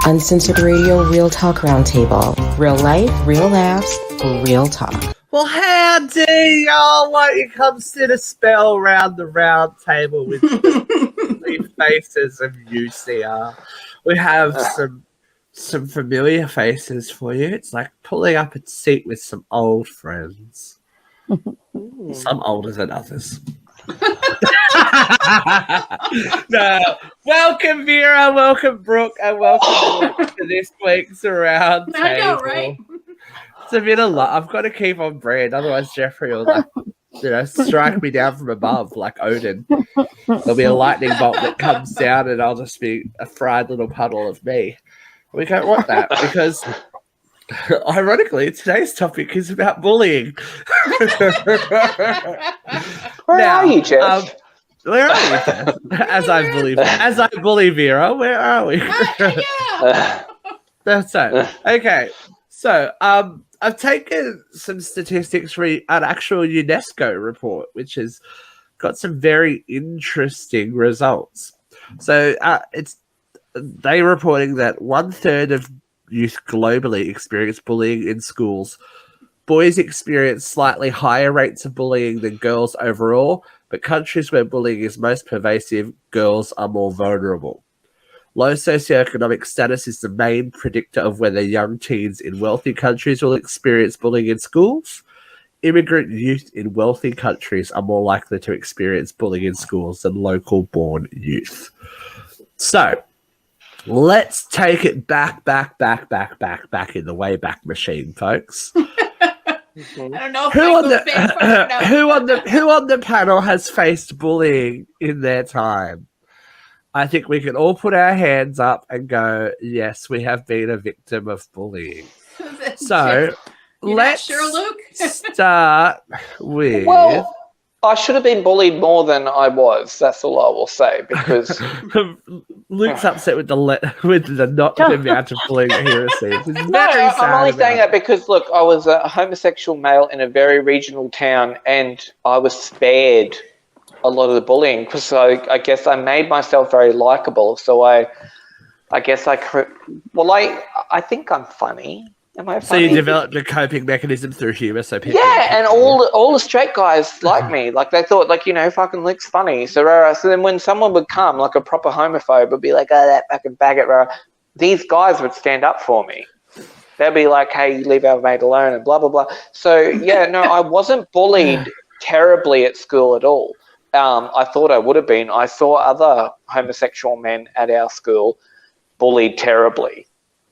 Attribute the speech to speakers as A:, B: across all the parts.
A: Uncensored Radio, Real Talk Roundtable. Real life, real laughs, real talk.
B: Well, howdy, y'all. Welcome comes to the spell around the round table with the faces of UCR. We have some familiar faces for you. It's like pulling up a seat with some old friends. Some older than others. No. Welcome, Vera. Welcome, Brooke. And welcome to this week's round table.
C: I know, right?
B: It's a bit of luck. I've got to keep on brand, otherwise Jeffrey will strike me down from above like Odin. There'll be a lightning bolt that comes down and I'll just be a fried little puddle of me. We don't want that because ironically today's topic is about bullying.
D: Where are you, Jeff?
B: Where are you, Jeff? As I bully Vera, where are we? That's it. Okay. So I've taken some statistics from an actual UNESCO report, which has got some very interesting results. So they're reporting that 1/3 of youth globally experience bullying in schools. Boys experience slightly higher rates of bullying than girls overall, but countries where bullying is most pervasive, girls are more vulnerable. Low socioeconomic status is the main predictor of whether young teens in wealthy countries will experience bullying in schools. Immigrant youth in wealthy countries are more likely to experience bullying in schools than local-born youth. So, let's take it back in the Wayback Machine, folks.
C: I don't know if
B: who on the panel has faced bullying in their time? I think we can all put our hands up and go, yes, we have been a victim of bullying. So let's start with...
D: Well, I should have been bullied more than I was. That's all I will say, because...
B: Luke's upset with the not amount of bullying that he received.
D: I'm only saying that because, look, I was a homosexual male in a very regional town and I was spared a lot of the bullying because I guess I made myself very likable. So I think I'm funny. Am I funny?
B: So you developed a coping mechanism through humor, so people...
D: Yeah, and all the straight guys like me. Like, they thought, like, fucking Luke's funny. So then when someone would come, like a proper homophobe, would be like, oh, that fucking faggot, these guys would stand up for me. They'd be like, hey, you leave our mate alone and blah, blah, blah. So, yeah, no, I wasn't bullied terribly at school at all. I thought I would have been. I saw other homosexual men at our school bullied terribly.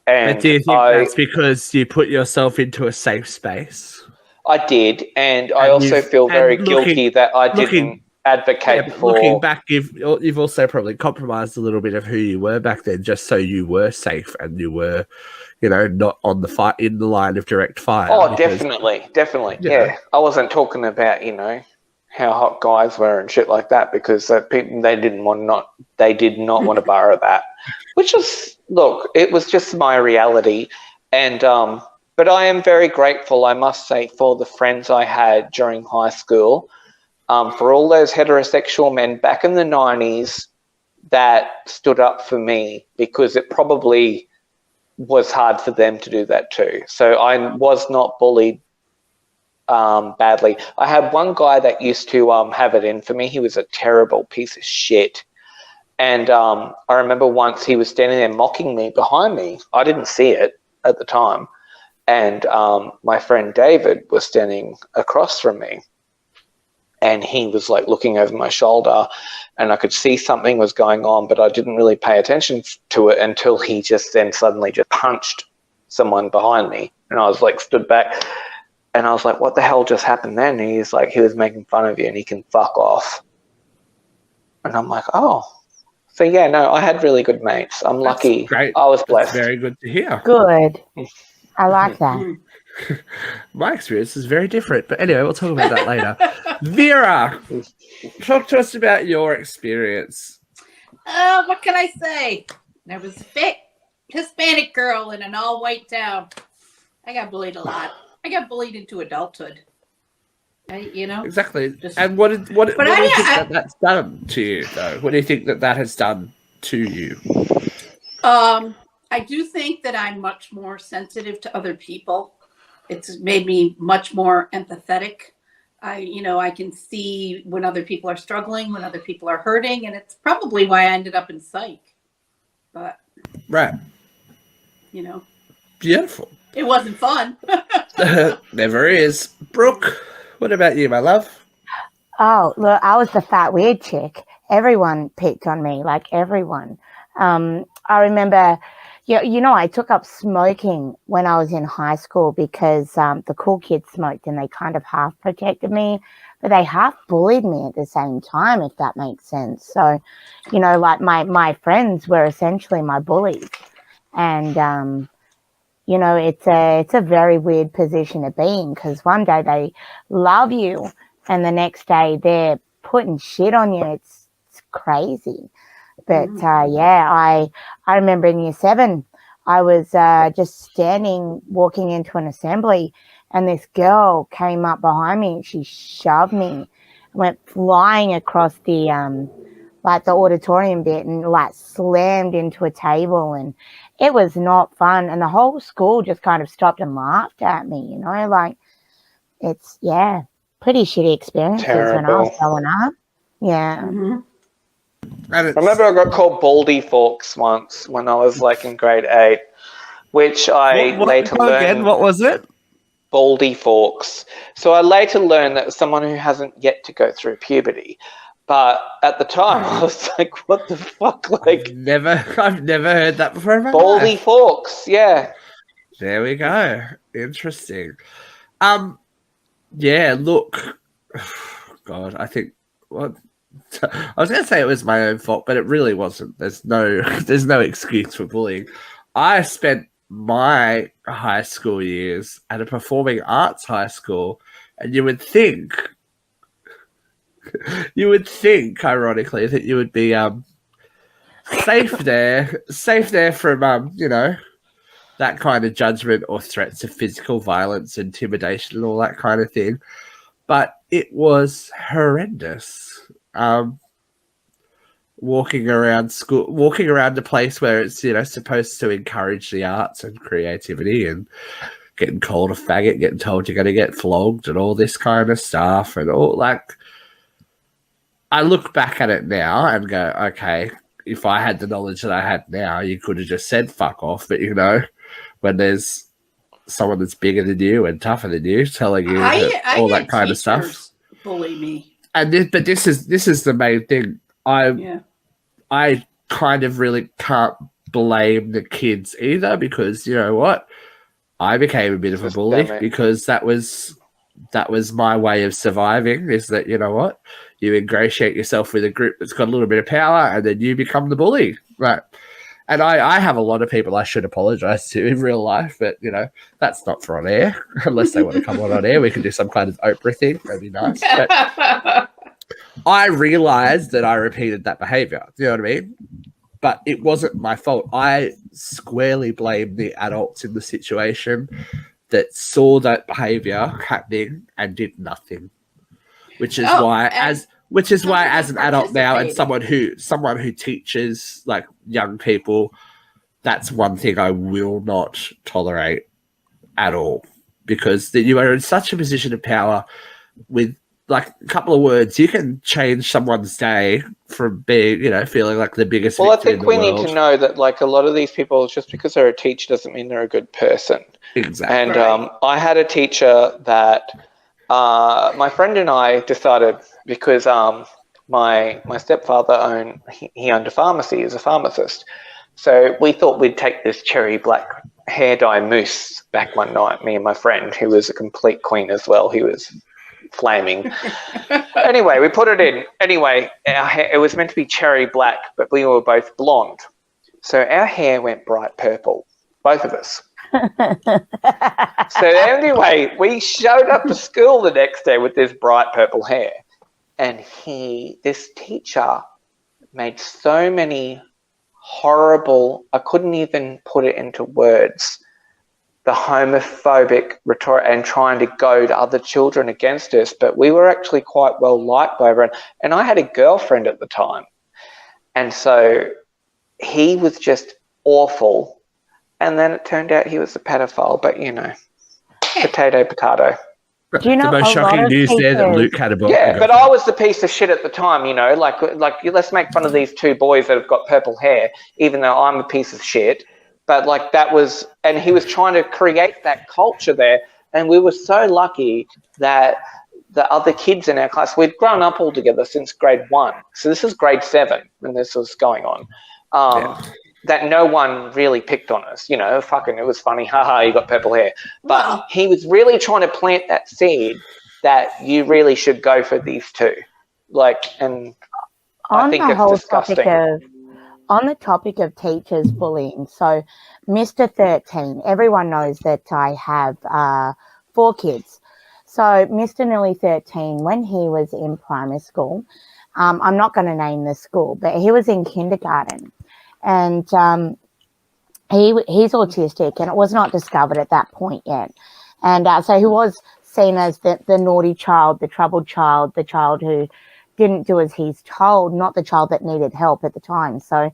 D: And
B: do you think that's because you put yourself into a safe space?
D: I did, and I also feel very guilty that I didn't advocate for...
B: Looking back, you've also probably compromised a little bit of who you were back then just so you were safe and you were, not on the fight in the line of direct fire.
D: Oh, definitely. Yeah. I wasn't talking about, how hot guys were and shit like that because people they did not want to borrow that, which was, look, it was just my reality. And but I am very grateful, I must say, for the friends I had during high school, for all those heterosexual men back in the 90s that stood up for me, because it probably was hard for them to do that too. So I was not bullied badly. I had one guy that used to have it in for me. He was a terrible piece of shit. And I remember once he was standing there mocking me behind me. I didn't see it at the time. And my friend David was standing across from me. And he was like looking over my shoulder and I could see something was going on, but I didn't really pay attention to it until he just then suddenly just punched someone behind me. And I was like stood back. And I was like, what the hell just happened then? And he's like, he was making fun of you and he can fuck off. And I'm like, oh. So, yeah, no, I had really good mates. I'm lucky.
B: Great.
D: I was blessed.
B: That's very good to hear.
A: Good. I like that.
B: My experience is very different. But anyway, we'll talk about that later. Vera, talk to us about your experience.
C: What can I say? There was a fat Hispanic girl in an all-white town. I got bullied a lot. I got bullied into adulthood.
B: Exactly. And what do you think that's done to you, though? What do you think that has done to you?
C: I do think that I'm much more sensitive to other people. It's made me much more empathetic. I can see when other people are struggling, when other people are hurting, and it's probably why I ended up in psych. But
B: Right. Beautiful.
C: It wasn't fun.
B: Never is. Brooke, what about you, my love?
E: Oh, look, I was the fat weird chick. Everyone picked on me, like everyone. I remember, I took up smoking when I was in high school because the cool kids smoked and they kind of half protected me, but they half bullied me at the same time, if that makes sense. So, like my friends were essentially my bullies. And, it's a very weird position to be in because one day they love you and the next day they're putting shit on you. It's crazy. But I remember in year 7, I was just walking into an assembly, and this girl came up behind me and she shoved me, went flying across the auditorium bit and slammed into a table, and it was not fun. And the whole school just kind of stopped and laughed at me, it's pretty shitty experiences when I was growing up. Yeah.
C: Mm-hmm.
D: I remember I got called Baldy Forks once when I was in grade 8, which I later learned.
B: Again, what was it?
D: Baldy Forks. So I later learned that was someone who hasn't yet to go through puberty. But at the time, I was like, "What the fuck?"
B: I've never heard that before in my
D: Baldy
B: life.
D: Forks, yeah.
B: There we go. Interesting. Yeah. Look, God, I think I was going to say it was my own fault, but it really wasn't. There's no excuse for bullying. I spent my high school years at a performing arts high school, and you would think, ironically, that you would be safe there from that kind of judgment or threats of physical violence, intimidation, and all that kind of thing. But it was horrendous. Walking around a place where it's supposed to encourage the arts and creativity, and getting called a faggot, getting told you're going to get flogged, and all this kind of stuff, and all I look back at it now and go, okay, if I had the knowledge that I had now, you could have just said fuck off. But when there's someone that's bigger than you and tougher than you telling you all that kind of stuff,
C: bully me.
B: But this is the main thing. I kind of really can't blame the kids either, because you know what, I became a bit of a bully because that was my way of surviving. Is that what, you ingratiate yourself with a group that's got a little bit of power, and then you become the bully, right? And I have a lot of people I should apologize to in real life, but that's not for on air. Unless they want to come on air, we can do some kind of Oprah thing. That'd be nice. But I realized that I repeated that behavior. You know what I mean? But it wasn't my fault. I squarely blamed the adults in the situation that saw that behavior happening and did nothing. Which is why as an adult now, and someone who teaches young people, that's one thing I will not tolerate at all, because you are in such a position of power. With a couple of words, you can change someone's day from being, feeling like the biggest.
D: Well, I think we need to know that a lot of these people, just because they're a teacher doesn't mean they're a good person.
B: Exactly.
D: And I had a teacher that my friend and I decided, because my stepfather he owned a pharmacy, as a pharmacist. So we thought we'd take this cherry black hair dye mousse back one night, me and my friend, who was a complete queen as well. He was flaming. Anyway, we put it in. Anyway, our hair, it was meant to be cherry black, but we were both blonde. So our hair went bright purple, both of us. So anyway, we showed up to school the next day with this bright purple hair. And this teacher made so many horrible, I couldn't even put it into words, the homophobic rhetoric and trying to goad other children against us. But we were actually quite well liked by everyone. And I had a girlfriend at the time. And so he was just awful. and then it turned out he was a pedophile. But
C: Yeah.
D: potato.
E: Do you know
B: the most
E: a lot
B: shocking
E: of
B: news there that
E: teachers-
B: Luke had a book?
D: Yeah, but I was the piece of shit at the time, like let's make fun of these two boys that have got purple hair, even though I'm a piece of shit. But like that was, and he was trying to create that culture there, and we were so lucky that the other kids in our class, we'd grown up all together since grade 1. So this is grade 7 when this was going on. That no one really picked on us, fucking, it was funny, haha, you got purple hair. But he was really trying to plant that seed that you really should go for these two. And I think it's disgusting.
E: On the topic of teachers bullying, so Mr. 13, everyone knows that I have 4 kids. So Mr. Nearly 13, when he was in primary school, I'm not going to name the school, but he was in kindergarten. And he's autistic, and it was not discovered at that point yet. And so he was seen as the naughty child, the troubled child, the child who didn't do as he's told, not the child that needed help at the time. So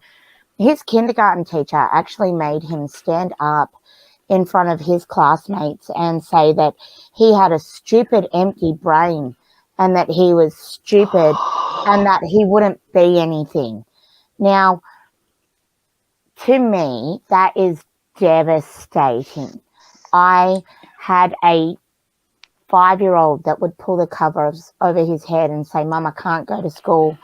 E: his kindergarten teacher actually made him stand up in front of his classmates and say that he had a stupid, empty brain and that he was stupid and that he wouldn't be anything. Now, to me, that is devastating. I had a 5-year-old that would pull the covers over his head and say, Mum, I can't go to school.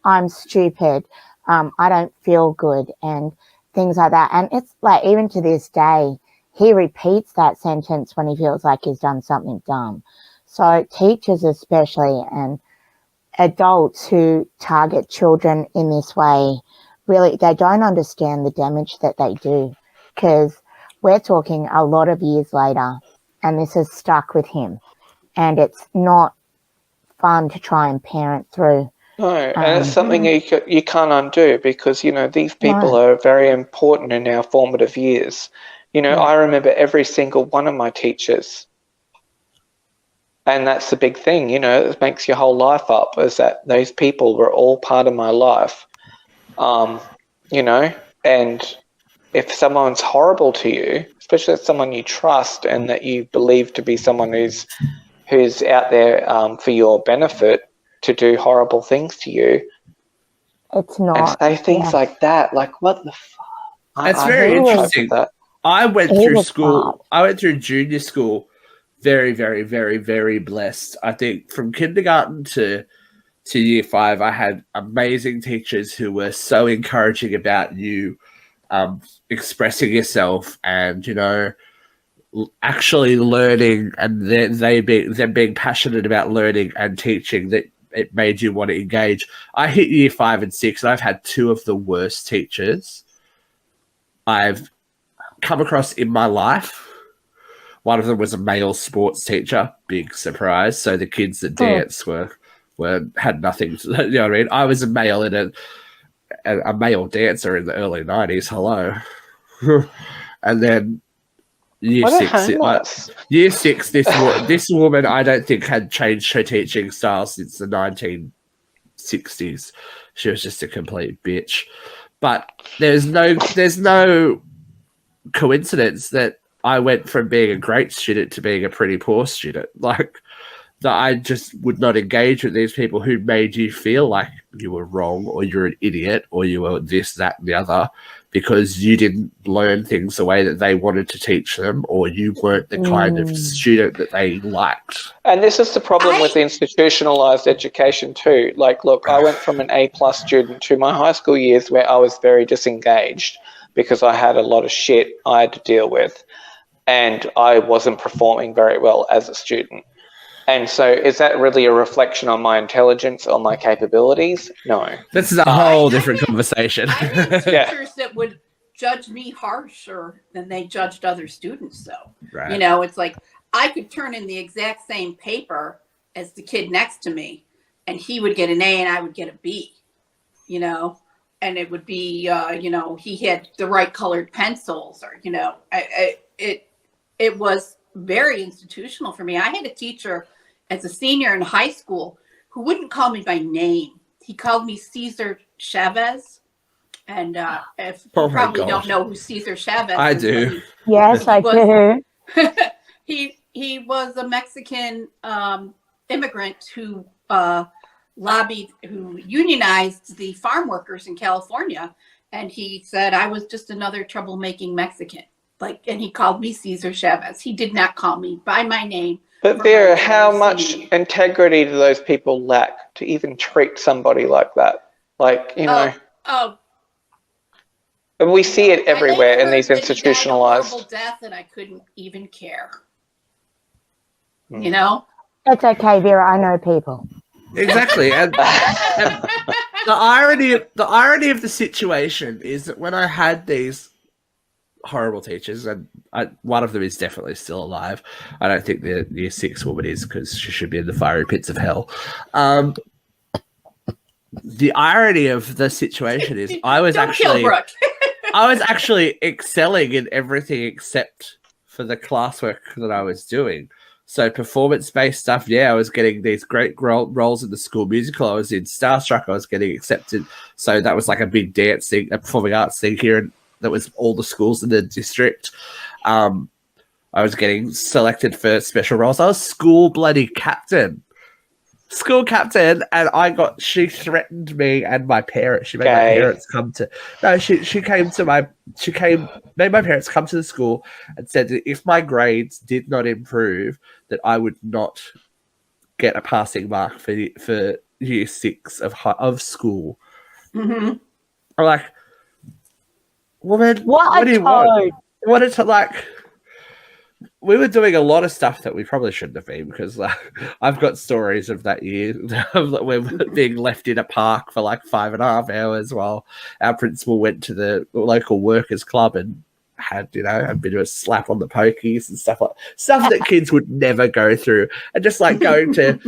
E: I'm stupid. I don't feel good, and things like that. And it's like, even to this day, he repeats that sentence when he feels like he's done something dumb. So teachers especially, and adults who target children in this way, really, they don't understand the damage that they do, because we're talking a lot of years later and this has stuck with him, and it's not fun to try and parent through.
D: No, and it's something you can't undo, because, these people are very important in our formative years. I remember every single one of my teachers. And that's the big thing, it makes your whole life up, is that those people were all part of my life. And if someone's horrible to you, especially if someone you trust and that you believe to be someone who's out there for your benefit, to do horrible things to you,
E: it's not.
D: And say things like that, like, what the fuck?
B: It's very interesting. I went through school. I went through junior school very, very, very, very blessed. I think from kindergarten to year 5, I had amazing teachers who were so encouraging about you expressing yourself and, actually learning, and them being passionate about learning and teaching, that it made you want to engage. I hit year 5 and 6, and I've had 2 of the worst teachers I've come across in my life. One of them was a male sports teacher, big surprise. So the kids that dance had nothing to, you know what I mean? I was a male in a male dancer in the early 90s. Hello. And then year 6, this woman, I don't think had changed her teaching style since the 1960s. She was just a complete bitch. But there's no coincidence that I went from being a great student to being a pretty poor student. Like, that I just would not engage with these people who made you feel like you were wrong, or you're an idiot, or you were this, that, and the other, because you didn't learn things the way that they wanted to teach them, or you weren't the kind of student that they liked.
D: And this is the problem with institutionalized education too. Like, look, I went from an A+ student to my high school years where I was very disengaged because I had a lot of shit I had to deal with, and I wasn't performing very well as a student. And so is that really a reflection on my intelligence, on my capabilities? No.
B: This is a whole different conversation.
C: I had teachers that would judge me harsher than they judged other students, though. Right. It's like I could turn in the exact same paper as the kid next to me, and he would get an A and I would get a B, and it would be, he had the right colored pencils, or, it was very institutional for me. I had a teacher as a senior in high school who wouldn't call me by name. He called me Cesar Chavez. And if you
B: Oh my
C: probably
B: God.
C: don't know who Cesar Chavez
B: I
C: is,
B: do.
E: Yes, I do.
C: He was a Mexican immigrant who unionized the farm workers in California, and he said I was just another troublemaking Mexican. And he called me Cesar Chavez. He did not call me by my name.
D: But Vera, how much integrity do those people lack to even treat somebody like that? Like, you know.
C: Oh.
D: And we see it everywhere in these
C: That he died a
D: institutionalized.
C: horrible death, and I couldn't even care. You know.
E: It's okay, Vera. I know people.
B: Exactly, and the irony of the situation is that when I had these horrible teachers, and one of them is definitely still alive. I don't think the year 6 woman is, because she should be in the fiery pits of hell. The irony of the situation is I was actually excelling in everything except for the classwork that I was doing. So performance-based stuff, I was getting these great roles in the school musical. I was in Starstruck. I was getting accepted. So that was like a big dance thing, a performing arts thing here, and that was all the schools in the district. I was getting selected for special roles. I was school captain, and she threatened me and my parents. She made my parents come to. No, she made my parents come to the school and said that if my grades did not improve, that I would not get a passing mark for year 6 of school.
C: Mm-hmm.
B: I'm like, woman, what do you want? What it's like. We were doing a lot of stuff that we probably shouldn't have been, because I've got stories of that year of we're being left in a park for like 5.5 hours while our principal went to the local workers club and had a bit of a slap on the pokies and stuff that kids would never go through, and just like going to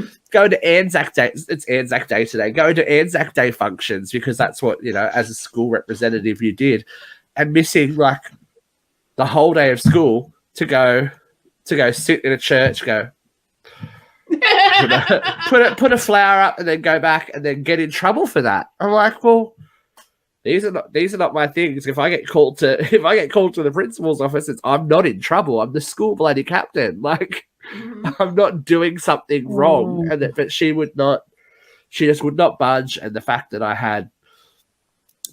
B: Anzac Day. It's Anzac Day today. Going to Anzac Day functions because that's what as a school representative you did, and missing like the whole day of school to go sit in a church, put a flower up, and then go back and then get in trouble for that. I'm like, well, these are not my things. If I get called to the principal's office, I'm not in trouble. I'm the school bloody captain. Like, I'm not doing something wrong. But she just would not budge. And the fact that I had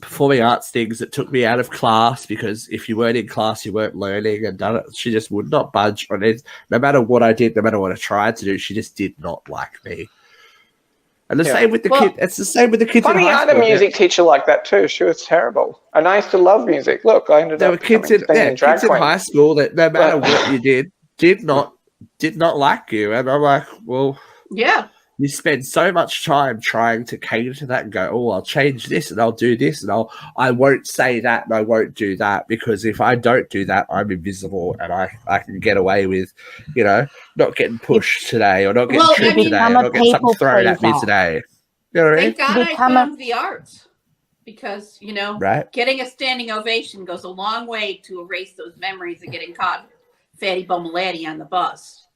B: performing arts things that took me out of class, because if you weren't in class, you weren't learning, and she just would not budge on it. No matter what I did, no matter what I tried to do, she just did not like me. And the same with the kid. It's the same with the kids.
D: Funny, I had a music teacher like that too. She was terrible, and I used to love music. Look, I ended up.
B: There were kids in high school that no matter what you did not like you, and I'm like, well,
C: yeah.
B: You spend so much time trying to cater to that and go, oh, I'll change this and I'll do this and I won't say that and I won't do that, because if I don't do that, I'm invisible and I can get away with, not getting pushed today or not getting tripped today or not getting something thrown at me today. You know what I mean?
C: Thank God I found the arts, because,
B: right?
C: Getting a standing ovation goes a long way to erase those memories of getting caught fatty bum-a-laddy on the bus,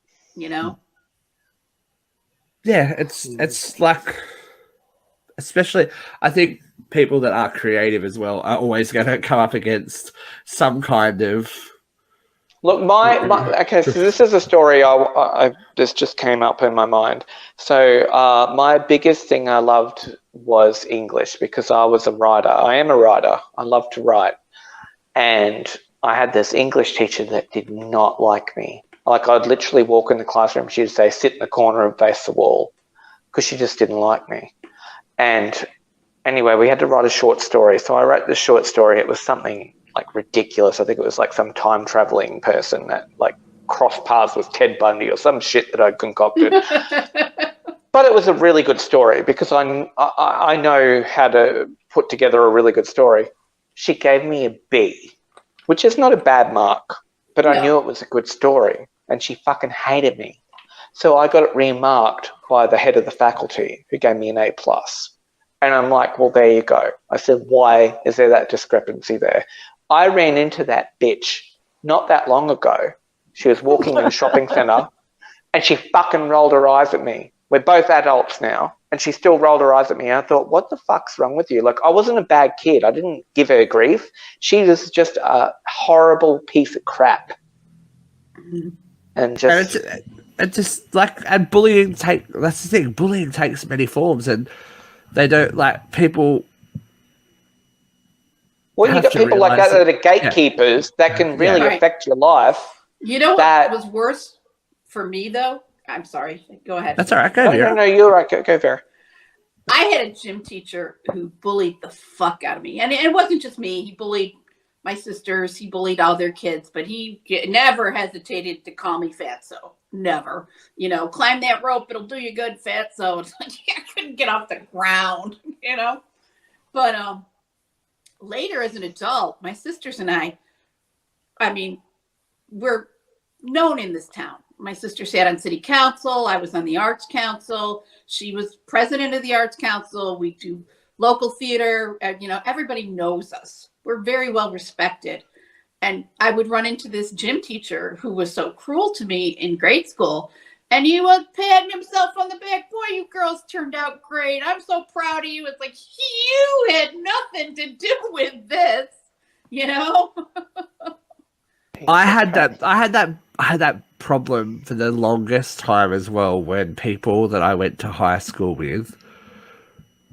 B: Yeah, it's like, especially, I think people that are creative as well are always going to come up against some kind of.
D: Look, okay, so this is a story this just came up in my mind. So my biggest thing I loved was English, because I was a writer. I am a writer. I love to write. And I had this English teacher that did not like me. Like, I'd literally walk in the classroom, she'd say, sit in the corner and face the wall, because she just didn't like me. And anyway, we had to write a short story. So I wrote this short story. It was something like ridiculous. I think it was like some time traveling person that like crossed paths with Ted Bundy or some shit that I'd concocted. But it was a really good story, because I know how to put together a really good story. She gave me a B, which is not a bad mark, but I knew it was a good story. And she fucking hated me. So I got it remarked by the head of the faculty, who gave me an A+. And I'm like, well, there you go. I said, why is there that discrepancy there? I ran into that bitch not that long ago. She was walking in a shopping centre and she fucking rolled her eyes at me. We're both adults now. And she still rolled her eyes at me. I thought, what the fuck's wrong with you? Like, I wasn't a bad kid. I didn't give her grief. She was just a horrible piece of crap. And just...
B: And bullying that's the thing, bullying takes many forms, and they don't, like, people...
D: Well, you got people like that that are gatekeepers that can really affect your life.
C: You know what was worse for me, though? I'm sorry. Go ahead.
B: That's all right. Go, Vera.
D: No, you're right. Go, Vera.
C: I had a gym teacher who bullied the fuck out of me. And it wasn't just me. He bullied my sisters. He bullied all their kids. But he never hesitated to call me fatso. Never. You know, climb that rope. It'll do you good, fatso. It's like, I couldn't get off the ground, you know. But later as an adult, my sisters and I mean, we're known in this town. My sister sat on city council. I was on the arts council. She was president of the arts council. We do local theater. You know, everybody knows us. We're very well respected. And I would run into this gym teacher who was so cruel to me in grade school. And he was patting himself on the back. Boy, you girls turned out great. I'm so proud of you. It's like, you had nothing to do with this, you know?
B: I had that problem for the longest time as well, when people that I went to high school with,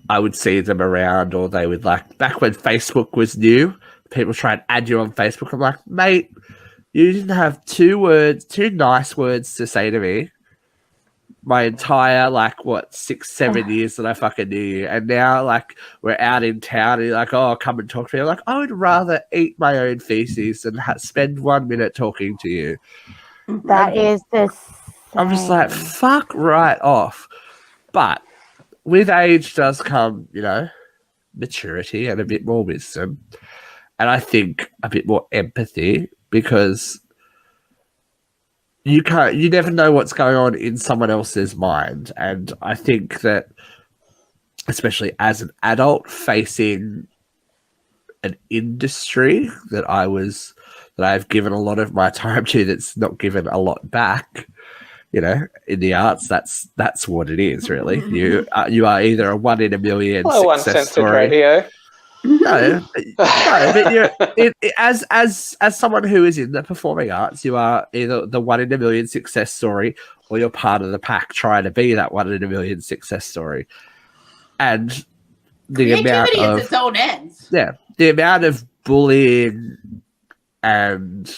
B: I would see them around, or they would, like, back when Facebook was new, people try and add you on Facebook. I'm like, mate, you didn't have two nice words to say to me my entire, like, 6-7 years that I fucking knew you. And now, like, we're out in town and you're like, oh, come and talk to me. I'm like, I would rather eat my own feces than spend 1 minute talking to you.
E: That is the same.
B: I'm just like, fuck right off. But with age does come, you know, maturity and a bit more wisdom. And I think a bit more empathy, because you never know what's going on in someone else's mind. And I think that, especially as an adult facing an industry that I've given a lot of my time to, that's not given a lot back, you know, in the arts, that's what it is, really. You are either a 1 in a million success story.
D: Radio.
B: No, but as someone who is in the performing arts, you are either the 1 in a million success story, or you're part of the pack trying to be that 1 in a million success story. And the
C: creativity
B: amount
C: is its own ends.
B: Yeah, the amount of bullying and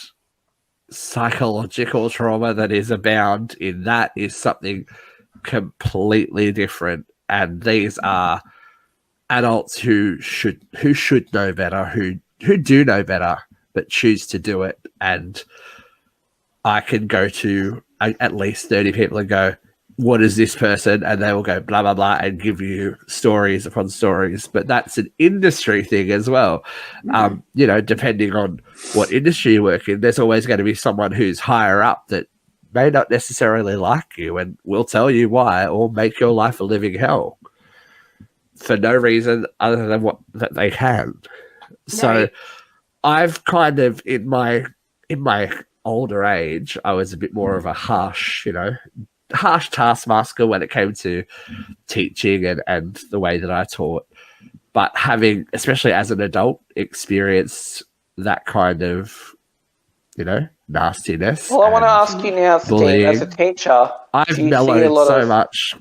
B: psychological trauma that is abound in that is something completely different. And these are adults who should know better, who do know better, but choose to do it. And I can go to at least 30 people and go, what is this person? And they will go blah, blah, blah, and give you stories upon stories. But that's an industry thing as well. You know, depending on what industry you work in, there's always going to be someone who's higher up that may not necessarily like you and will tell you why, or make your life a living hell for no reason other than what that they can. So I've kind of, in my older age, I was a bit more of a harsh taskmaster when it came to teaching and the way that I taught. But having, especially as an adult, experienced that kind of, you know, nastiness.
D: Well, I want to ask you now, Steve, as a teacher,
B: I've mellowed so much.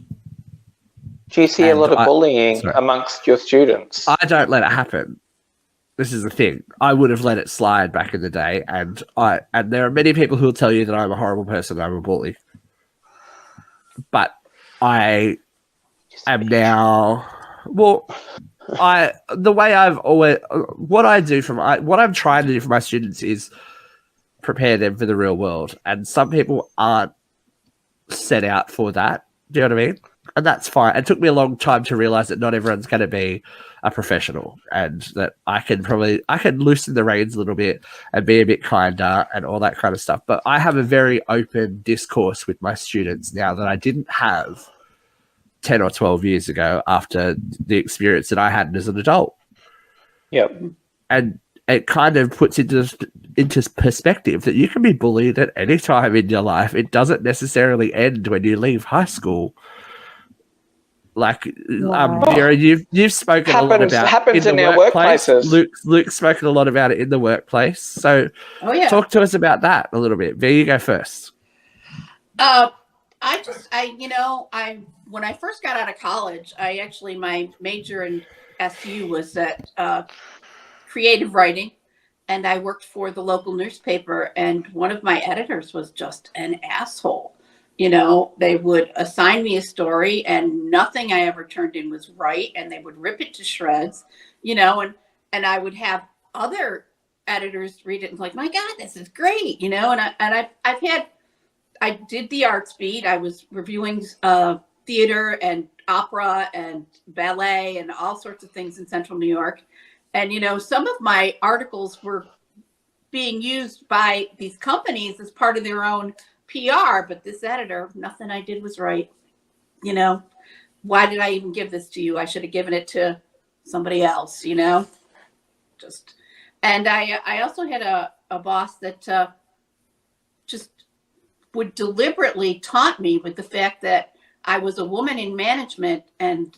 D: Do you see a lot of bullying amongst your students?
B: I don't let it happen. This is the thing. I would have let it slide back in the day, and there are many people who will tell you that I'm a horrible person, I'm a bully. But I am now, what I'm trying to do for my students is prepare them for the real world. And some people aren't set out for that. Do you know what I mean? And that's fine. It took me a long time to realize that not everyone's going to be a professional, and that I can loosen the reins a little bit and be a bit kinder and all that kind of stuff. But I have a very open discourse with my students now that I didn't have 10 or 12 years ago after the experience that I had as an adult.
D: Yep.
B: And it kind of puts into perspective that you can be bullied at any time in your life. It doesn't necessarily end when you leave high school. Like,
E: No.
B: Vera, you've spoken a lot about
D: happens in
B: the
D: our
B: workplace.
D: workplaces.
B: Luke's spoken a lot about it in the workplace. So,
C: Oh yeah.
B: talk to us about that a little bit. Vera, you go first.
C: When I first got out of college, my major in SU was at creative writing, and I worked for the local newspaper, and one of my editors was just an asshole. They would assign me a story and nothing I ever turned in was right, and they would rip it to shreds, and I would have other editors read it and like, my God, this is great, I did the arts beat. I was reviewing theater and opera and ballet and all sorts of things in Central New York. And, some of my articles were being used by these companies as part of their own PR, but this editor, nothing I did was right. Why did I even give this to you? I should have given it to somebody else, and I also had a boss that just would deliberately taunt me with the fact that I was a woman in management, and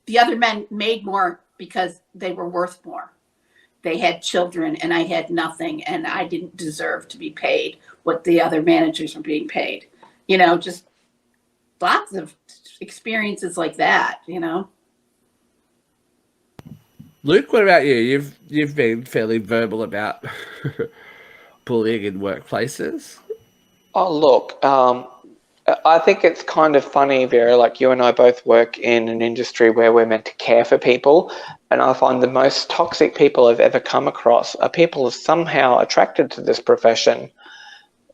C: the other men made more because they were worth more. They had children and I had nothing, and I didn't deserve to be paid what the other managers were being paid. Just lots of experiences like that,
B: Luke, what about you? You've been fairly verbal about bullying in workplaces.
D: Oh, look, I think it's kind of funny, Vera, like you and I both work in an industry where we're meant to care for people, and I find the most toxic people I've ever come across are people who are somehow attracted to this profession,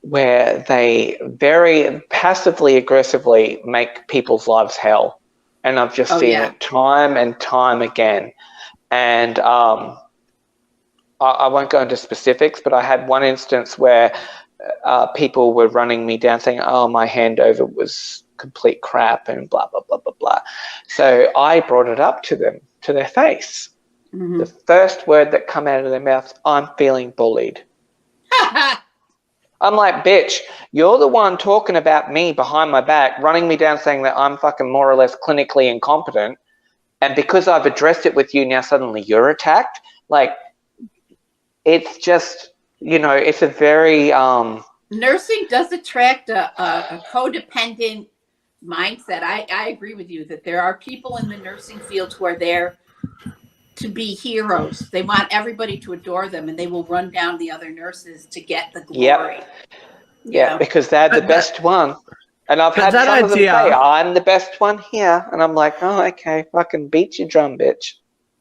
D: where they very passively aggressively make people's lives hell. And I've just seen it time and time again. And I won't go into specifics, but I had one instance where people were running me down saying, oh, my handover was complete crap and blah, blah, blah, blah, blah. So I brought it up to them, to their face. Mm-hmm. The first word that come out of their mouth, I'm feeling bullied. I'm like, bitch, you're the one talking about me behind my back, running me down saying that I'm fucking more or less clinically incompetent. And because I've addressed it with you, now suddenly you're attacked. Like, it's just... it's a very...
C: Nursing does attract a codependent mindset. I agree with you that there are people in the nursing field who are there to be heroes. They want everybody to adore them, and they will run down the other nurses to get the glory.
D: Yeah, because they're the best one. And I've had some of them say, I'm the best one here. And I'm like, oh, okay, fucking beat your drum, bitch.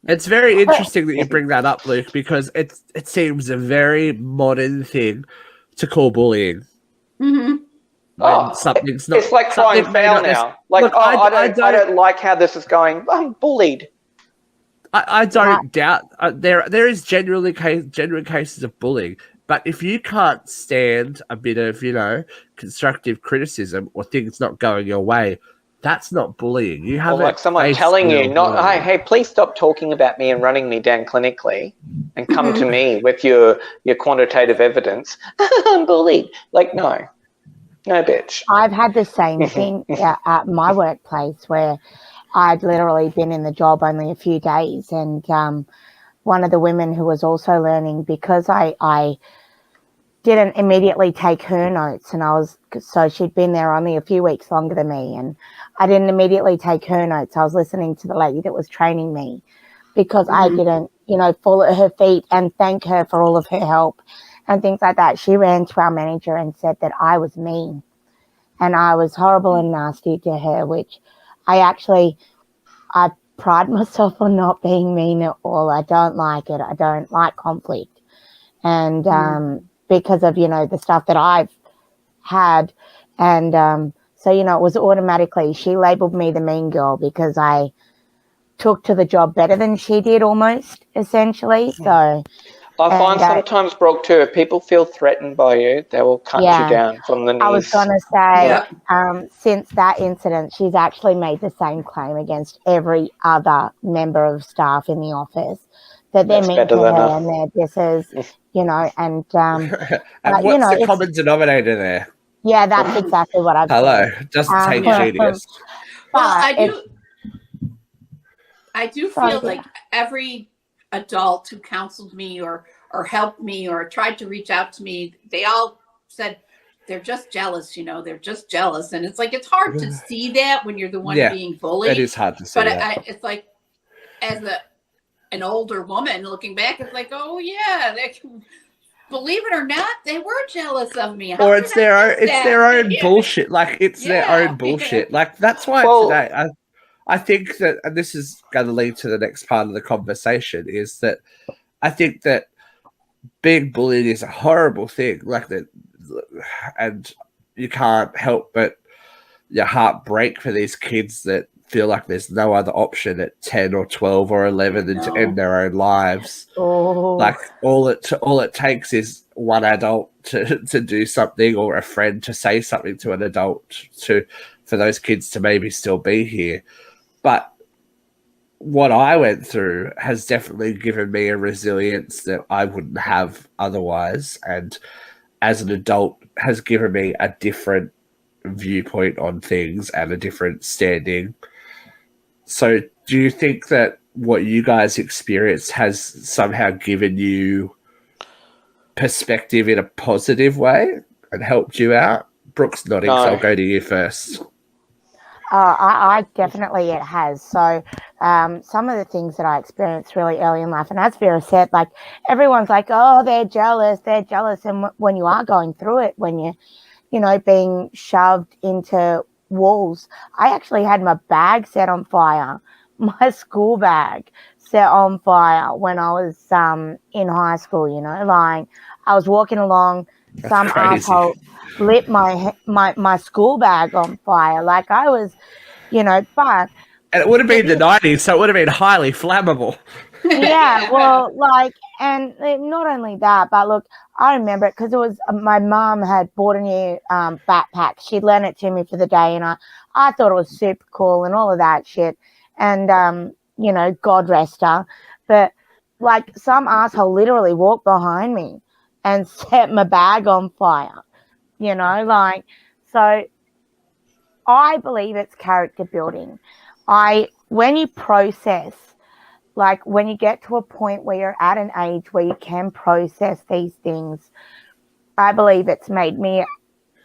B: It's very interesting that you bring that up, Luke, because it seems a very modern thing to call bullying.
C: Mm-hmm.
D: Something's not. It's like crying foul now. Like, look, I don't like how this is going. I'm bullied.
B: I don't doubt there is genuine cases of bullying, but if you can't stand a bit of constructive criticism or things not going your way, that's not bullying. You have
D: like someone telling you, not, hey, please stop talking about me and running me down clinically, and come to me with your quantitative evidence. I'm bullied. Like, no, bitch.
E: I've had the same thing at my workplace where I'd literally been in the job only a few days, and one of the women who was also learning, because I didn't immediately take her notes, and so she'd been there only a few weeks longer than me, and I didn't immediately take her notes. I was listening to the lady that was training me, because I didn't, fall at her feet and thank her for all of her help and things like that. She ran to our manager and said that I was mean and I was horrible and nasty to her, which I pride myself on not being mean at all. I don't like it. I don't like conflict. And because of, the stuff that I've had. And so, it was automatically, she labeled me the mean girl because I took to the job better than she did almost, essentially. So
D: I find sometimes, Brooke, too, if people feel threatened by you, they will cut you down from the knees.
E: I was going to say, since that incident, she's actually made the same claim against every other member of staff in the office, that they're mean to her and this is, and
B: and what's the common denominator there?
E: Yeah, that's exactly what I've
B: Hello,
E: said.
B: just take genius.
C: Well,
E: But
C: I do
E: Sorry,
C: feel
E: go
C: like every adult who counseled me or helped me or tried to reach out to me, they all said they're just jealous, they're just jealous. And it's like, it's hard to see that when you're the one
B: Yeah,
C: being bullied.
B: It is hard to see
C: But
B: that.
C: it's like, as an older woman looking back, it's like, oh yeah, believe it or not, they were jealous of me.
B: Or it's their own bullshit. Like, it's their own bullshit. Like, that's why today I think that, and this is going to lead to the next part of the conversation, is that I think that being bullied is a horrible thing. Like that, and you can't help but your heart break for these kids that feel like there's no other option at 10 or 12 or 11 than to end their own lives. Like, all it takes is one adult to do something, or a friend to say something to an adult for those kids to maybe still be here. But what I went through has definitely given me a resilience that I wouldn't have otherwise, and as an adult has given me a different viewpoint on things and a different standing. So do you think that what you guys experienced has somehow given you perspective in a positive way and helped you out? Brooke's nodding, so I'll go to you first.
E: I definitely, it has. So some of the things that I experienced really early in life, and as Vera said, like, everyone's like, oh, they're jealous. And when you are going through it, when you're, being shoved into walls, I actually had my bag set on fire, my school bag set on fire when I was in high school, like, I was walking along, some asshole lit my school bag on fire. Like, I was, but...
B: And it would have been the 90s, so it would have been highly flammable.
E: Yeah, well, like, and not only that, but look, I remember it because it was my mum had bought a new backpack. She'd lent it to me for the day, and I thought it was super cool and all of that shit. And, God rest her. But, like, some asshole literally walked behind me and set my bag on fire, like, so I believe it's character building. When you process, like, when you get to a point where you're at an age where you can process these things, I believe it's made me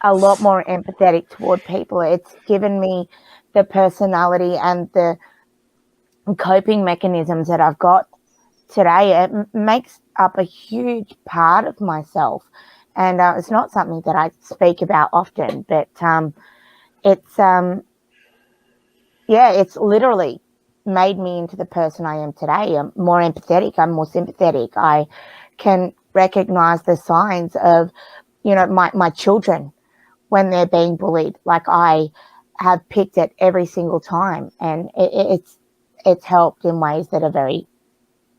E: a lot more empathetic toward people. It's given me the personality and the coping mechanisms that I've got today. It makes up a huge part of myself. And it's not something that I speak about often, but it's literally made me into the person I am today. I'm more empathetic. I'm more sympathetic. I can recognize the signs of, my children when they're being bullied. Like, I have picked it every single time, and it's helped in ways that are very,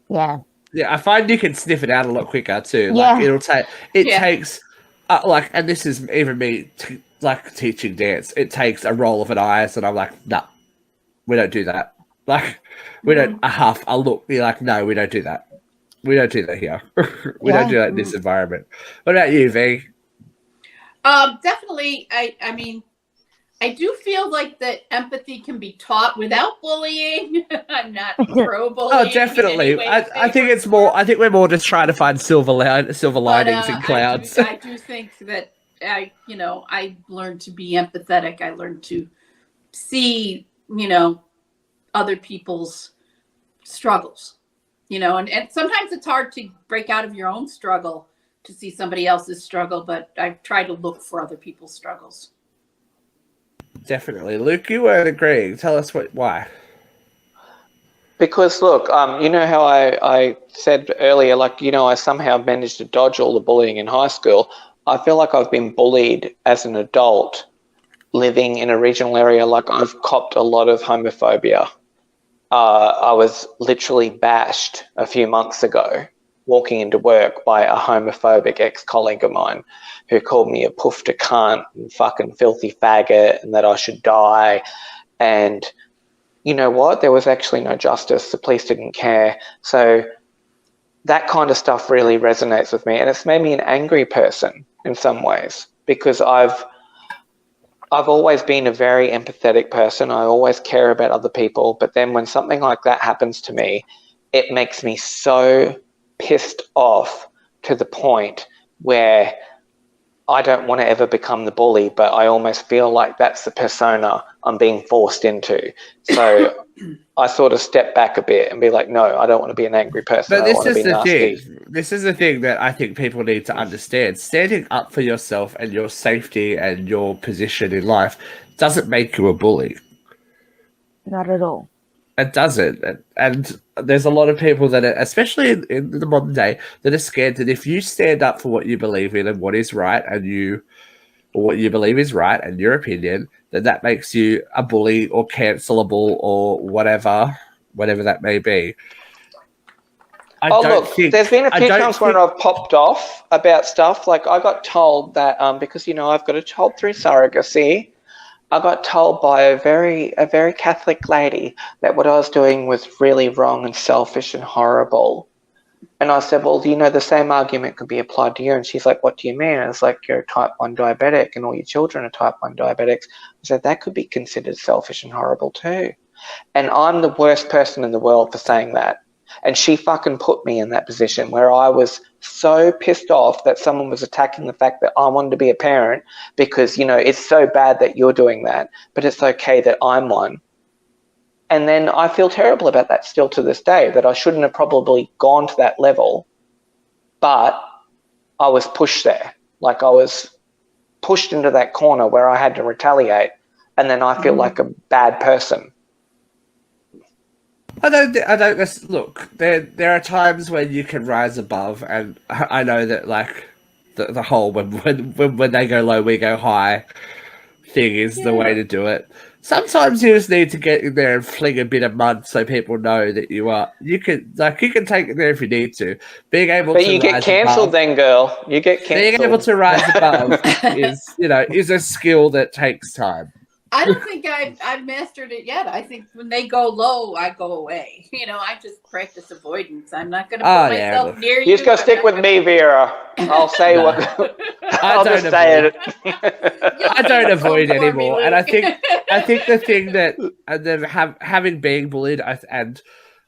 E: Yeah,
B: I find you can sniff it out a lot quicker too.
E: Yeah.
B: Like, takes, and this is even me, teaching dance. It takes a roll of an eyes, and I'm like, nah, we don't do that. Like, we don't a look. You're like, no, we don't do that. We don't do that here. We don't do that in this environment. What about you, V?
C: Definitely. I mean, I do feel like that empathy can be taught without bullying. I'm not pro bullying.
B: Oh, definitely. I think it's more. I think we're more just trying to find silver linings in clouds.
C: I do think that I learned to be empathetic. I learned to see, other people's struggles, and sometimes it's hard to break out of your own struggle to see somebody else's struggle, but I try to look for other people's struggles.
B: Definitely. Luke, you weren't agreeing. Tell us why.
D: Because, look, you know how I said earlier, I somehow managed to dodge all the bullying in high school. I feel like I've been bullied as an adult living in a regional area. Like, I've copped a lot of homophobia. I was literally bashed a few months ago walking into work by a homophobic ex-colleague of mine who called me a poofter cunt and fucking filthy faggot and that I should die. And you know what? There was actually no justice. The police didn't care. So that kind of stuff really resonates with me. And it's made me an angry person in some ways because I've I've always been a very empathetic person. I always care about other people. But then when something like that happens to me, it makes me so pissed off to the point where I don't want to ever become the bully, but I almost feel like that's the persona I'm being forced into. So I sort of step back a bit and be like, no, I don't want to be an angry person.
B: But
D: I want to be
B: the
D: nasty.
B: thing. This is the thing that I think people need to understand. Standing up for yourself and your safety and your position in life doesn't make you a bully.
E: Not at all.
B: It doesn't. And there's a lot of people that are, especially in the modern day, that are scared that if you stand up for what you believe in and what is right or what you believe is right and your opinion, then that makes you a bully or cancelable or whatever that may be.
D: There's been a few times when I've popped off about stuff. Like I got told that because I've got a child through surrogacy, I got told by a very Catholic lady that what I was doing was really wrong and selfish and horrible. And I said, well, the same argument could be applied to you. And she's like, what do you mean? And it's like, you're a type 1 diabetic and all your children are type 1 diabetics. I said, that could be considered selfish and horrible too. And I'm the worst person in the world for saying that. And she fucking put me in that position where I was so pissed off that someone was attacking the fact that I wanted to be a parent because, it's so bad that you're doing that, but it's okay that I'm one. And then I feel terrible about that still to this day, that I shouldn't have probably gone to that level, but I was pushed there. Like I was pushed into that corner where I had to retaliate, and then I feel like a bad person.
B: I don't look. There are times when you can rise above, and I know that like the whole when they go low, we go high thing is the way to do it. Sometimes you just need to get in there and fling a bit of mud so people know that you can take it there if you need to. Being able
D: but
B: to
D: you get cancelled then, girl. You get cancelled.
B: Being able to rise above is a skill that takes time.
C: I don't think I've mastered it yet. I think when they go low, I go away. I just practice avoidance. I'm not going to put myself near you.
D: You just got to stick with me, Vera. I'll say what. I'll just say it.
B: I don't avoid anymore, and I think the thing that and then having been bullied, and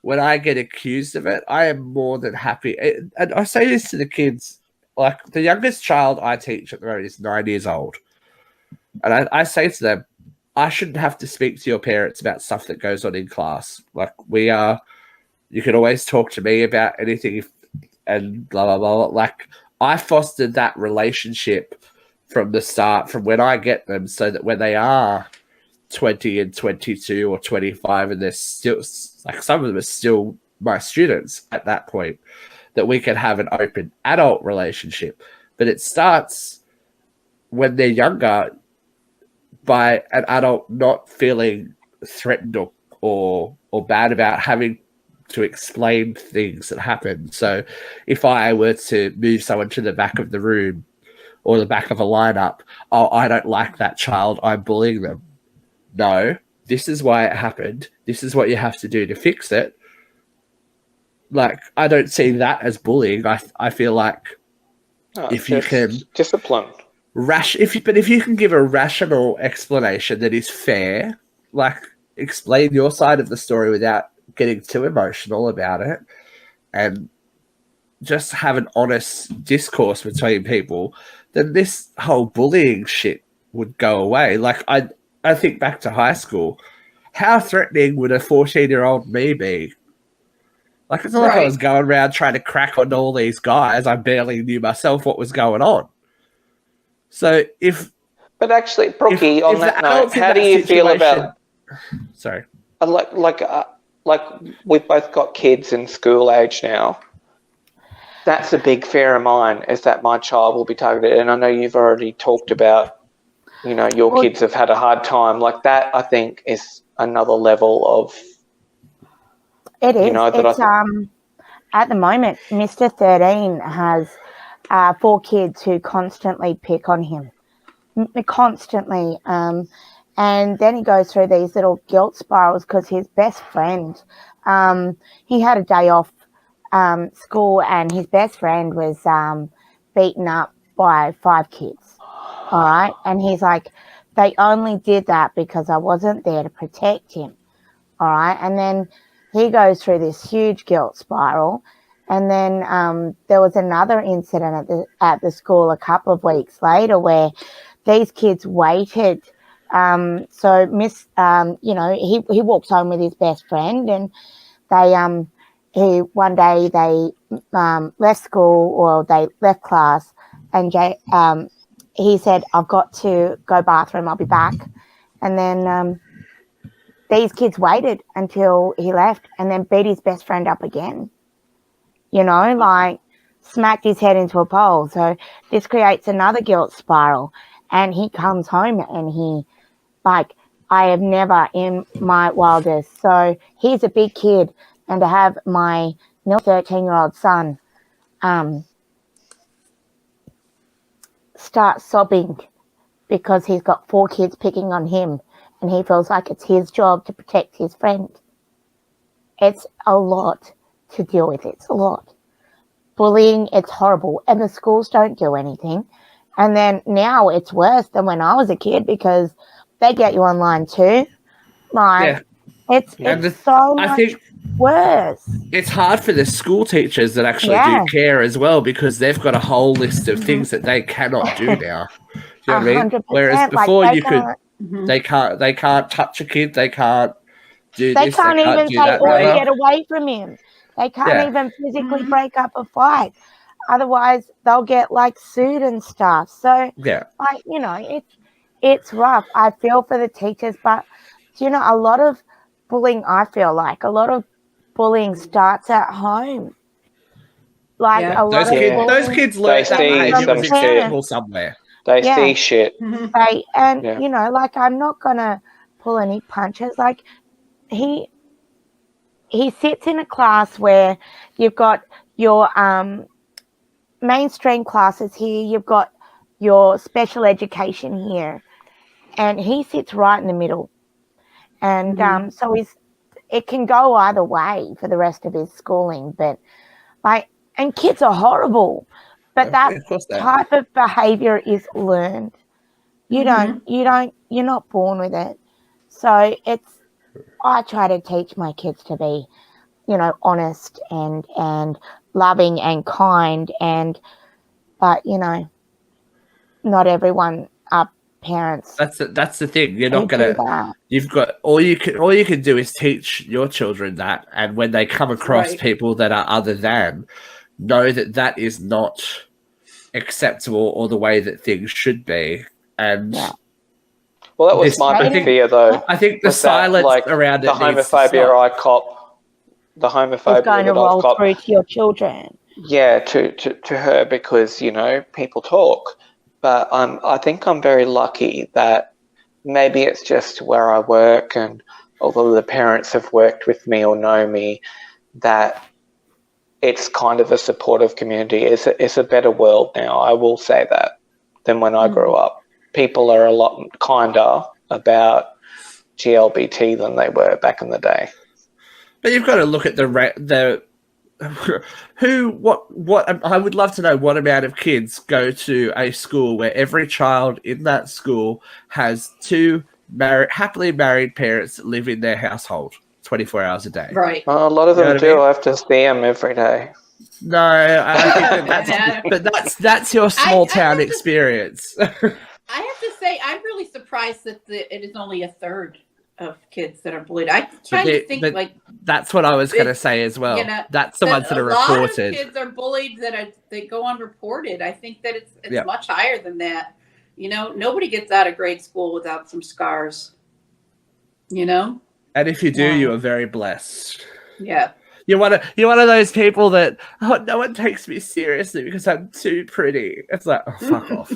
B: when I get accused of it, I am more than happy. And I say this to the kids, like the youngest child I teach at the moment is 9 years old, and I say to them, I shouldn't have to speak to your parents about stuff that goes on in class. Like you can always talk to me about anything and blah, blah, blah. Like I fostered that relationship from the start, from when I get them, so that when they are 20 and 22 or 25 and they're still, like some of them are still my students at that point, that we can have an open adult relationship. But it starts when they're younger, by an adult not feeling threatened or bad about having to explain things that happen. So if I were to move someone to the back of the room or the back of a lineup, I don't like that child, I'm bullying them. No, this is why it happened. This is what you have to do to fix it. Like, I don't see that as bullying. I feel like if you can...
D: discipline.
B: If you can give a rational explanation that is fair, like explain your side of the story without getting too emotional about it, and just have an honest discourse between people, then this whole bullying shit would go away. Like I think back to high school, how threatening would a 14-year-old me be? Like it's not like I was going around trying to crack on all these guys. I barely knew myself what was going on. So
D: but actually, Brookie, on that note, how do you feel about?
B: Sorry,
D: like we've both got kids in school age now. That's a big fear of mine, is that my child will be targeted. And I know you've already talked about, your kids have had a hard time. Like that, I think is another level of.
E: It is. At the moment, Mr. 13 has 4 kids who constantly pick on him, constantly. And then he goes through these little guilt spirals because his best friend, he had a day off school and his best friend was beaten up by 5 kids. All right. And he's like, they only did that because I wasn't there to protect him. All right. And then he goes through this huge guilt spiral. And then there was another incident at the school a couple of weeks later where these kids waited. So he walks home with his best friend, and one day they left school, or they left class, and he said, "I've got to go bathroom, I'll be back." And then these kids waited until he left and then beat his best friend up again. Like smacked his head into a pole. So this creates another guilt spiral. And he comes home and I have never in my wildest. So he's a big kid. And to have my 13-year-old son start sobbing because he's got 4 kids picking on him and he feels like it's his job to protect his friend. It's a lot to deal with. It's a lot. Bullying, it's horrible. And the schools don't do anything. And then now it's worse than when I was a kid because they get you online too. It's so much worse.
B: It's hard for the school teachers that actually do care as well, because they've got a whole list of things that they cannot do now. Do you know what I mean? Whereas before they can't touch a kid, they can't do
E: they
B: this,
E: can't
B: they can't
E: even
B: do
E: say,
B: that.
E: "Or get away from him." They can't even physically break up a fight. Otherwise, they'll get sued and stuff. So, it's rough. I feel for the teachers, but a lot of bullying, I feel like a lot of bullying starts at home.
B: Those kids learn that behavior was acceptable somewhere.
D: They see shit.
E: I'm not gonna pull any punches. He sits in a class where you've got your mainstream classes here, you've got your special education here, and he sits right in the middle. And so it can go either way for the rest of his schooling. But and kids are horrible, but that type of behavior is learned. You're not born with it. So I try to teach my kids to be, honest and loving and kind, but not everyone are parents.
B: That's the thing. You're not gonna. You've got all you can do is teach your children that, and when they come across people that are other than, know that is not acceptable or the way that things should be. And
D: well, that was my big fear, though.
B: I think the silence around
D: the homophobia I cop, the homophobia
E: going to roll through to your children.
D: Yeah, to her, because people talk, but I think I'm very lucky that maybe it's just where I work, and although the parents have worked with me or know me, that it's kind of a supportive community. It's a better world now. I will say that than when I grew up. People are a lot kinder about GLBT than they were back in the day.
B: But you've got to look at what I would love to know what amount of kids go to a school where every child in that school has 2 happily married parents that live in their household 24 hours a day.
C: Right.
D: Well, a lot of them do. I have to see them every day.
B: No, I think that's your small town experience.
C: I have to say, I'm really surprised that it is only a third of kids that are bullied. I try to think
B: that's what I was going to say as well. That's the ones that are reported. A lot of kids are
C: bullied that go unreported. I think that it's much higher than that. Nobody gets out of grade school without some scars. And
B: if you do, you are very blessed.
C: Yeah.
B: You're one of those people that no one takes me seriously because I'm too pretty. It's like, oh, fuck off.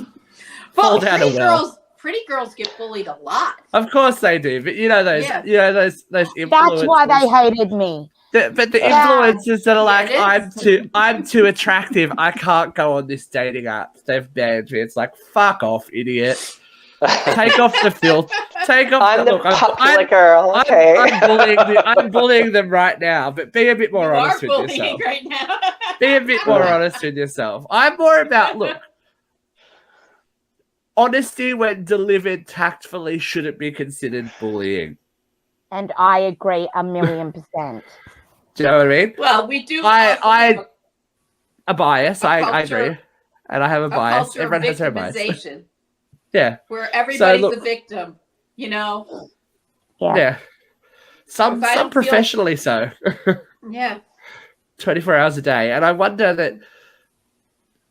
B: Fall down a well.
C: Pretty girls get bullied a lot.
B: Of course they do, but those influencers.
E: That's why they hated me.
B: But the influencers that are like, I'm too attractive. I can't go on this dating app. They've banned me. It's like, fuck off, idiot. Take off the filth. Take off.
D: I'm the popular girl. Okay.
B: I'm bullying them right now. But be a bit more honest with yourself.
C: Right now.
B: Be a bit more honest with yourself. I'm more about honesty when delivered tactfully shouldn't be considered bullying.
E: And I agree 1,000,000%.
B: Do you know what I mean?
C: Well, we do.
B: I a bias. I
C: culture-
B: agree, and I have a bias.
C: culture
B: Everyone
C: of
B: has their bias.
C: victimization,
B: Yeah,
C: where everybody's
B: look-
C: the victim. You know.
B: yeah. Some
C: If I don't feel-
B: professionally so.
C: Yeah.
B: 24 hours a day, and I wonder that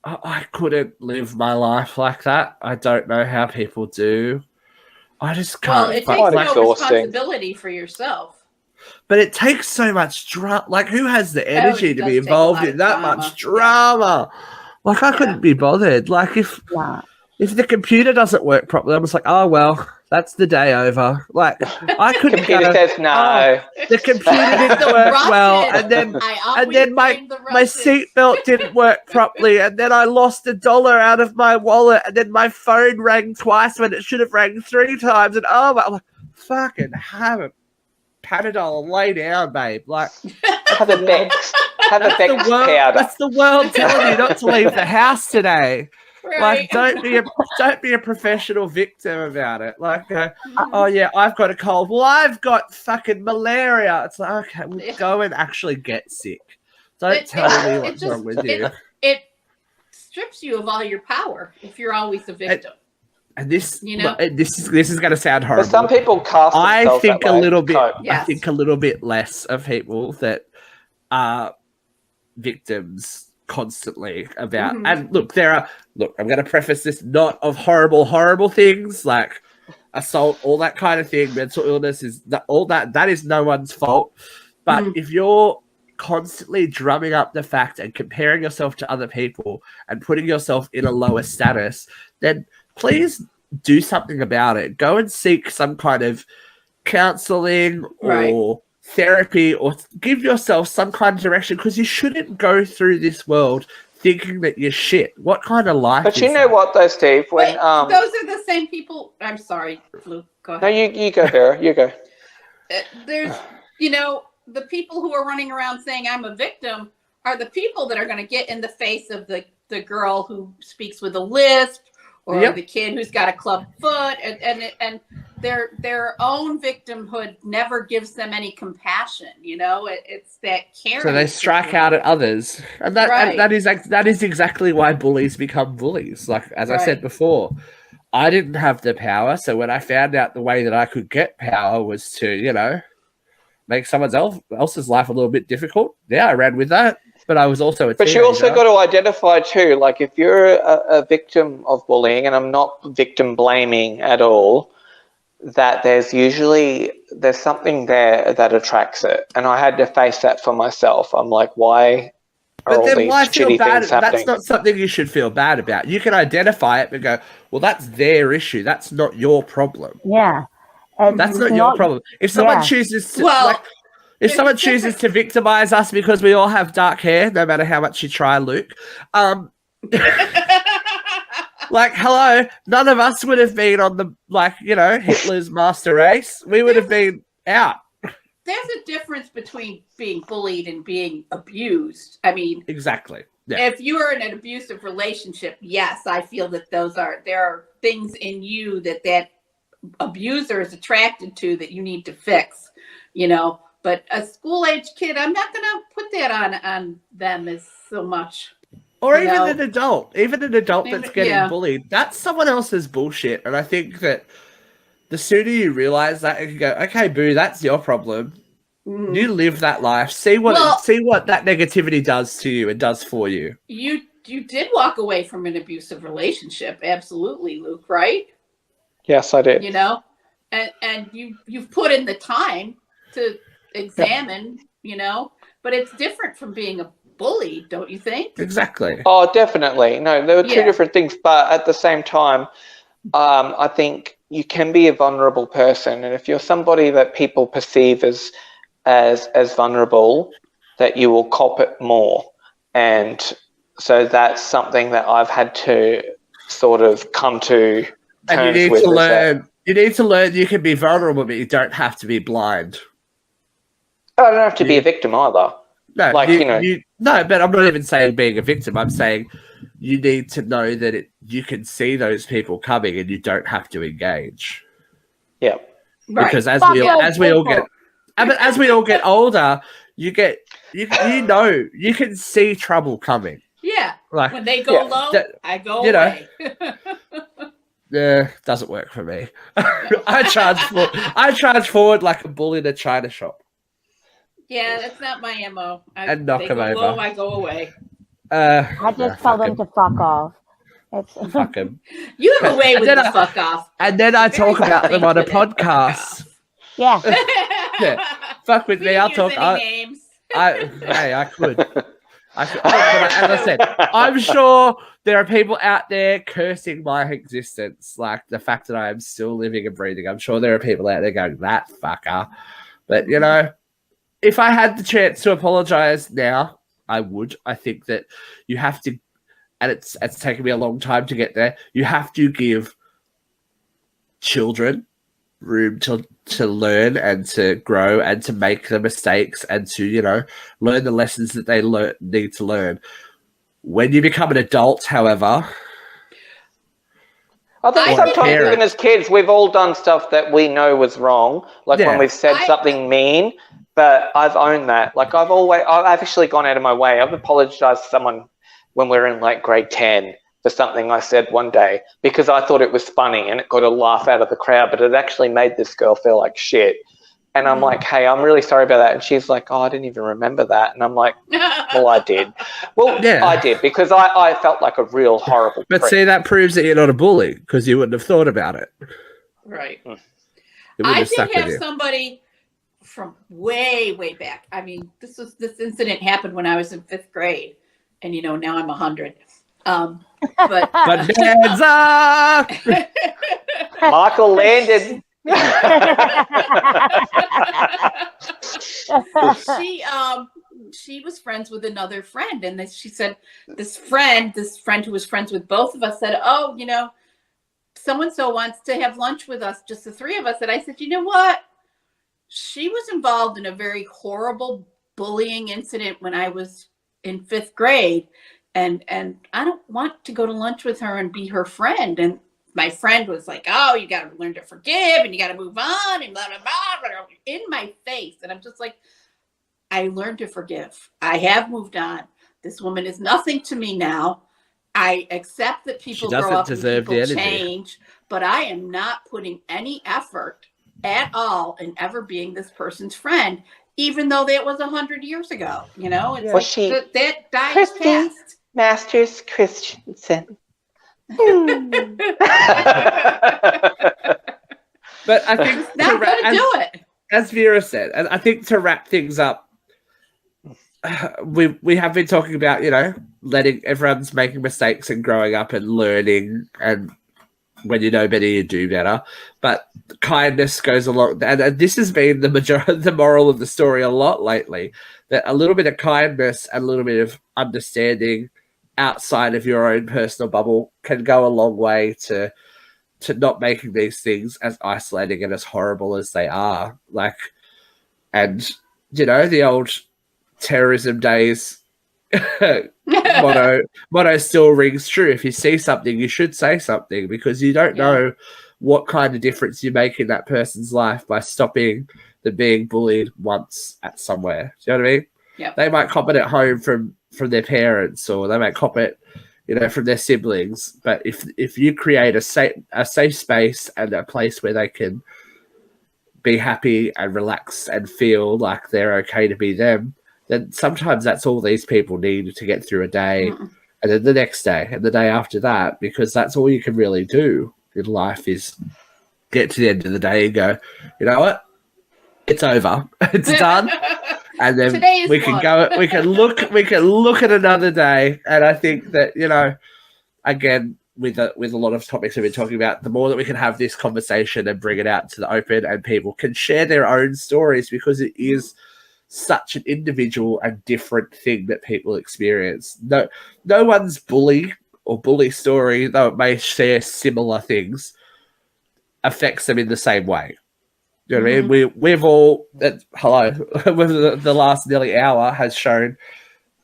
B: I couldn't live my life like that. I don't know how people do. I just can't.
C: Well, it
B: fuck-
C: takes
D: quite
C: no
D: exhausting.
C: responsibility for yourself.
B: But it takes so much drama. Like, who has the energy
C: it
B: to
C: does
B: be
C: take a
B: involved
C: lot
B: in
C: of
B: that
C: drama.
B: much drama? Like, I couldn't be bothered. Like, if the computer doesn't work properly, I'm just like, oh well, that's the day over. Like, I couldn't.
D: Computer says no.
B: Oh, the computer didn't work well, and then my seatbelt didn't work properly, and then I lost $1 out of my wallet, and then my phone rang twice when it should have rang 3 times, and I'm like, fucking have a Panadol and lay down, babe. Like,
D: Have a Bex. Have a Bex powder.
B: that's the world telling you not to leave the house today.
C: Right.
B: Like, don't be a professional victim about it. Like, oh yeah, I've got a cold. Well, I've got fucking malaria. It's like, okay, well, go and actually get sick. Don't tell me what's wrong with you.
C: It strips you of all your power if you're always a victim.
B: And this,
C: You know?
B: this is going to sound horrible.
D: But some people cast
B: I
D: themselves
B: think
D: that
B: a
D: way.
B: little bit.
D: Cope.
B: I
C: Yes.
B: think a little bit less of people that are victims constantly about.
C: Mhm.
B: And look, I'm going to preface this not of horrible things like assault, all that kind of thing. Mental illness is that is no one's fault. But if you're constantly drumming up the fact and comparing yourself to other people and putting yourself in a lower status, then please do something about it. Go and seek some kind of counseling or therapy, or give yourself some kind of direction, because you shouldn't go through this world thinking that you're shit. What kind of life
D: But
B: is
D: you know
B: that?
D: what, though, Steve? When
C: those are the same people. I'm sorry, Flu. Go ahead.
D: no, you go, Vera. You go.
C: There's, the people who are running around saying I'm a victim are the people that are going to get in the face of the girl who speaks with a lisp, or the kid who's got a club foot, and their own victimhood never gives them any compassion. It's that caring.
B: So they strike out at others, and that is exactly why bullies become bullies. Like, as I said before, I didn't have the power, so when I found out the way that I could get power was to make someone else's life a little bit difficult, I ran with that. But I was also a
D: But
B: teenager.
D: you also got to identify too, like if you're a victim of bullying, and I'm not victim blaming at all, that there's something there that attracts it. And I had to face that for myself. I'm like, why are all these shitty things happening?
B: That's not something you should feel bad about. You can identify it and go, well, that's their issue. That's not your problem.
E: Yeah.
B: That's not your problem. If someone chooses to... If someone chooses to victimize us because we all have dark hair, no matter how much you try, Luke, like, hello, none of us would have been on the, Hitler's master race. We would have been out.
C: There's a difference between being bullied and being abused. I mean,
B: exactly. Yeah.
C: If you are in an abusive relationship, yes, I feel that there are things in you that abuser is attracted to that you need to fix, But a school-age kid, I'm not going to put that on them as so much.
B: Or even an adult. Even an adult that's getting bullied. That's someone else's bullshit. And I think that the sooner you realize that and you go, okay, boo, that's your problem. Mm. You live that life. See what that negativity does to you and does for you.
C: You did walk away from an abusive relationship. Absolutely, Luke, right?
D: Yes, I did.
C: And you've put in the time to examine, but it's different from being a bully, don't you think?
B: Exactly.
D: Oh, definitely. No, there were two different things, but at the same time, I think you can be a vulnerable person, and if you're somebody that people perceive as vulnerable, that you will cop it more. And so that's something that I've had to sort of come to terms with.
B: And you need to learn you can be vulnerable, but you don't have to be blind.
D: I don't have to be a victim either.
B: No,
D: Like,
B: no, but I'm not even saying being a victim. I'm saying you need to know that you can see those people coming and you don't have to engage.
D: Yeah.
B: Because as
E: Fuck
B: we
E: those
B: all get,
E: people.
B: but as we all get older, you can see trouble coming.
C: Yeah.
B: Like
C: When they go low, I go away.
B: Yeah, doesn't work for me. I charge forward like a bull in a china shop.
C: Yeah, that's not my MO.
B: And knock
C: they
B: them
C: go
B: over.
C: low, I go away.
E: I just tell them to fuck off.
B: Fuck them.
C: You have a way with the fuck off.
B: And then I
C: Very
B: talk about them on a
C: quick with it,
B: podcast.
E: Yeah.
B: Yeah. Fuck with me. I'll talk.
C: Names.
B: I could. As I said, I'm sure there are people out there cursing my existence, like the fact that I am still living and breathing. I'm sure there are people out there going, that fucker. But, if I had the chance to apologize now, I would. I think that you have to, and it's taken me a long time to get there, you have to give children room to learn and to grow and to make the mistakes and to, learn the lessons that they need to learn. When you become an adult, however...
D: I think sometimes even as kids, we've all done stuff that we know was wrong, like when we've said something mean, but I've owned that. Like I've actually gone out of my way. I've apologized to someone when we were in like grade 10 for something I said one day because I thought it was funny and it got a laugh out of the crowd, but it actually made this girl feel like shit. And I'm like, hey, I'm really sorry about that. And she's like, oh, I didn't even remember that. And I'm like, well, I did. Well, yeah. I did because I felt like a real horrible
B: But
D: prick.
B: see, that proves that you're not a bully because you wouldn't have thought about it.
C: Right.
B: I
C: did have somebody from way, way back. I mean, this incident happened when I was in 5th grade. And, now I'm 100. But
B: Bonanza!
D: Michael landed.
C: She was friends with another friend, and she said this friend who was friends with both of us said, oh, so and so wants to have lunch with us, just the 3 of us. And I said, you know what, she was involved in a very horrible bullying incident when I was in 5th grade, and I don't want to go to lunch with her and be her friend. And my friend was like, oh, you got to learn to forgive and you got to move on and blah, blah, blah, blah, in my face. And I'm just like, I learned to forgive. I have moved on. This woman is nothing to me now. I accept that people grow up and people change, but I am not putting any effort at all in ever being this person's friend, even though that was 100 years ago. It's
D: Was she
C: that died
D: Christy
C: past.
D: Masters Christensen?
B: But I think
C: not going to do it.
B: As Vera said, and I think to wrap things up, we have been talking about, letting everyone's making mistakes and growing up and learning, and when you know better, you do better. But kindness goes along, and this has been the moral of the story a lot lately, that a little bit of kindness and a little bit of understanding outside of your own personal bubble can go a long way to not making these things as isolating and as horrible as they are. And the old terrorism days motto still rings true. If you see something, you should say something, because you don't know what kind of difference you make in that person's life by stopping them being bullied once at somewhere. Do you know what I mean?
C: Yeah.
B: They might cop it at home from their parents, or they might cop it, from their siblings. But if you create a safe space and a place where they can be happy and relax and feel like they're okay to be them, then sometimes that's all these people need to get through a day, and then the next day and the day after that, because that's all you can really do in life is get to the end of the day and go, you know what? It's over. It's done. And then we can look at another day. And I think that, again, with a lot of topics we've been talking about, the more that we can have this conversation and bring it out to the open, and people can share their own stories, because it is such an individual and different thing that people experience. No one's bully or bully story, though it may share similar things, affects them in the same way. You know what I mean? We've all hello with the last nearly hour has shown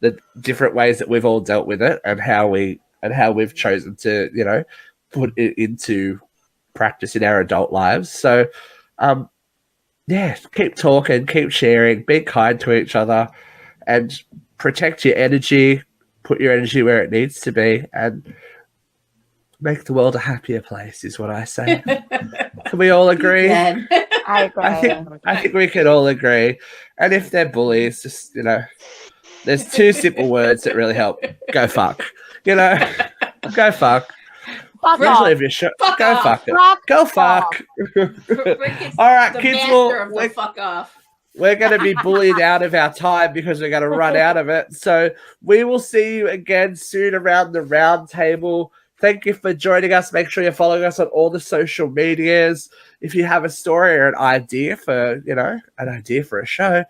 B: the different ways that we've all dealt with it and how we've chosen to, you know, put it into practice in our adult lives. So yeah, keep talking, keep sharing, be kind to each other, and protect your energy, put your energy where it needs to be, and make the world a happier place is what I say. Can we all agree?
E: I agree.
B: I think we can all agree. And if they're bullies, just, you know, there's two simple words that really help. Go fuck. You know, go fuck.
E: Fuck
B: Especially
E: off.
B: if you're
C: Fuck
B: go
C: off.
B: fuck it.
E: Fuck
B: Go fuck. All right,
C: the
B: kids.
C: master of the fuck off.
B: We're going to be bullied out of our time because we're going to run out of it. So we will see you again soon around the round table. Thank you for joining us. Make sure you're following us on all the social medias. If you have a story or an idea for, you know, an idea for a show,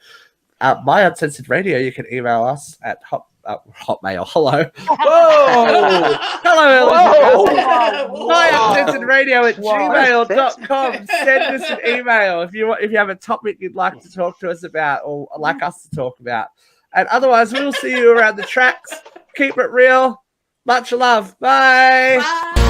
B: My Uncensored Radio, you can email us at Hotmail. Hello. Whoa. Hello,
D: Whoa.
B: My Uncensored Radio at
D: Whoa.
B: gmail.com. Send us an email if you have a topic you'd like to talk to us about or like us to talk about. And otherwise, we'll see you around the tracks. Keep it real. Much love. Bye.
C: Bye.